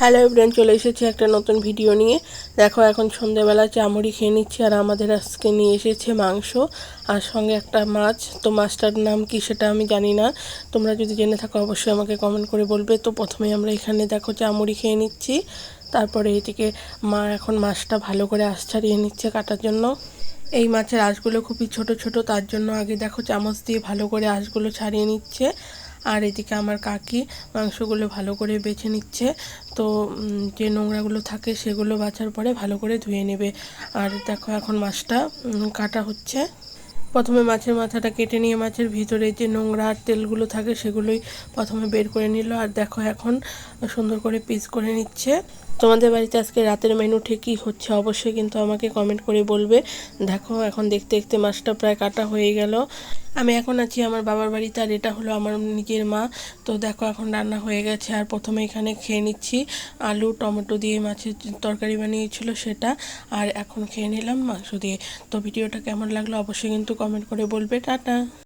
Hello everyone, চলে এসেছি একটা নতুন ভিডিও নিয়ে। দেখো এখন সন্ধ্যেবেলা চামড়ি খেয়ে নিচ্ছি, আর আমাদের আজকে নিয়ে এসেছে মাংস আর সঙ্গে একটা মাছ। তো মাছটার নাম কি সেটা আমি জানি না, তোমরা যদি জেনে থাকো অবশ্যই আমাকে কমেন্ট করে বলবে। তো প্রথমে আমরা এখানে দেখো চামড়ি খেয়ে নিচ্ছি, তারপরে এদিকে মা এখন মাছটা ভালো করে আঁশ ছাড়িয়ে নিচ্ছে কাটার জন্য। এই মাছের আঁশগুলো খুবই ছোট ছোট, তার জন্য আগে দেখো চামচ দিয়ে ভালো করে আঁশগুলো ছাড়িয়ে নিচ্ছে। আর এদিকে আমার কাকি মাংসগুলো ভালো করে বেছে নিচ্ছে। তো যে নোংরাগুলো থাকে সেগুলো বাছার পরে ভালো করে ধুয়ে নেবে। আর দেখো এখন মাছটা কাটা হচ্ছে। প্রথমে মাছের মাথাটা কেটে নিয়ে মাছের ভিতরে যে নোংরা আর তেলগুলো থাকে সেগুলোই প্রথমে বের করে নিল। আর দেখো এখন সুন্দর করে পিস করে নিচ্ছে। তোমাদের বাড়িতে আজকে রাতের মেনু ঠিক কী হচ্ছে অবশ্যই কিন্তু আমাকে কমেন্ট করে বলবে। দেখো এখন দেখতে দেখতে মাছটা প্রায় কাটা হয়ে গেল। আমি এখন আছি আমার বাবার বাড়িতে, আর এটা হলো আমার নিজের মা। তো দেখো এখন রান্না হয়ে গেছে, আর প্রথমে এখানে খেয়ে নিচ্ছি আলু টমেটো দিয়ে মাছের তরকারি বানিয়েছিল সেটা, আর এখন খেয়ে নিলাম মাংস দিয়ে। তো ভিডিওটা কেমন লাগলো অবশ্যই কিন্তু কমেন্ট করে বলবে। টাটা।